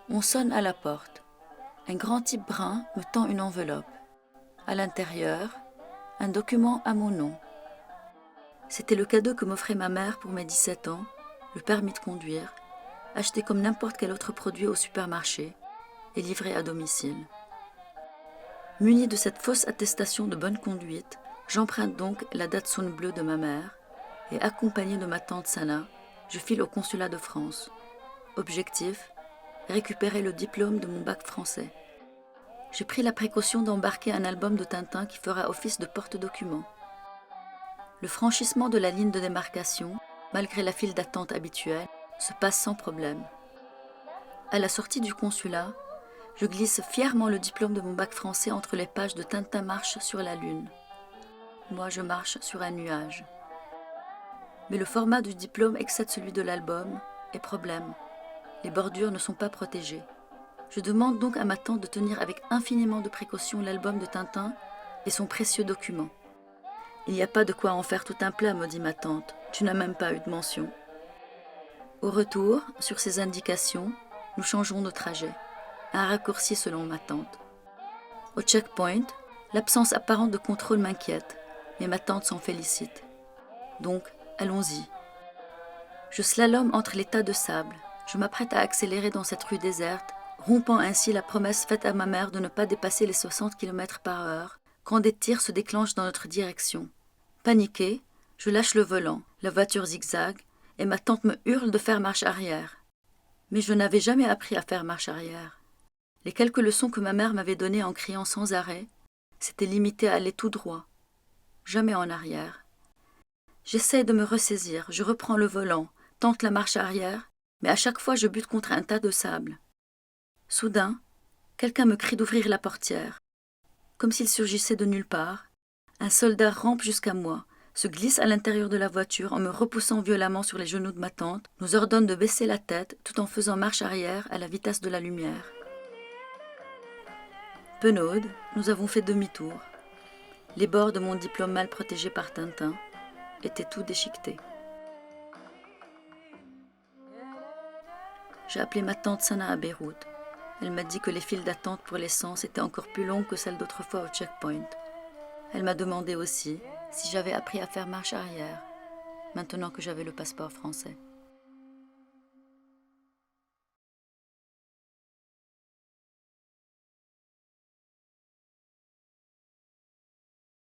On sonne à la porte. Un grand type brun me tend une enveloppe. À l'intérieur, un document à mon nom. C'était le cadeau que m'offrait ma mère pour mes 17 ans, le permis de conduire, acheté comme n'importe quel autre produit au supermarché et livré à domicile. Muni de cette fausse attestation de bonne conduite, j'emprunte donc la Datsun bleue de ma mère et, accompagnée de ma tante Sana, je file au consulat de France. Objectif, récupérer le diplôme de mon bac français. J'ai pris la précaution d'embarquer un album de Tintin qui fera office de porte-document. Le franchissement de la ligne de démarcation, malgré la file d'attente habituelle, se passe sans problème. À la sortie du consulat, je glisse fièrement le diplôme de mon bac français entre les pages de Tintin marche sur la lune. Moi, je marche sur un nuage. Mais le format du diplôme excède celui de l'album, et problème, les bordures ne sont pas protégées. Je demande donc à ma tante de tenir avec infiniment de précaution l'album de Tintin et son précieux document. « Il n'y a pas de quoi en faire tout un plat, me dit ma tante. Tu n'as même pas eu de mention. » Au retour, sur ces indications, nous changeons nos trajets. Un raccourci selon ma tante. Au checkpoint, l'absence apparente de contrôle m'inquiète, mais ma tante s'en félicite. Donc, allons-y. Je slalome entre les tas de sable. Je m'apprête à accélérer dans cette rue déserte, rompant ainsi la promesse faite à ma mère de ne pas dépasser les 60 km/h, quand des tirs se déclenchent dans notre direction. Paniquée, je lâche le volant, la voiture zigzague, et ma tante me hurle de faire marche arrière. Mais je n'avais jamais appris à faire marche arrière. Les quelques leçons que ma mère m'avait données en criant sans arrêt s'étaient limitées à aller tout droit, jamais en arrière. J'essaie de me ressaisir, je reprends le volant, tente la marche arrière, mais à chaque fois je bute contre un tas de sable. Soudain, quelqu'un me crie d'ouvrir la portière. Comme s'il surgissait de nulle part, un soldat rampe jusqu'à moi, se glisse à l'intérieur de la voiture en me repoussant violemment sur les genoux de ma tante, nous ordonne de baisser la tête tout en faisant marche arrière à la vitesse de la lumière. Penaude, nous avons fait demi-tour. Les bords de mon diplôme mal protégé par Tintin étaient tout déchiquetés. J'ai appelé ma tante Sana à Beyrouth. Elle m'a dit que les files d'attente pour l'essence étaient encore plus longues que celles d'autrefois au checkpoint. Elle m'a demandé aussi si j'avais appris à faire marche arrière, maintenant que j'avais le passeport français.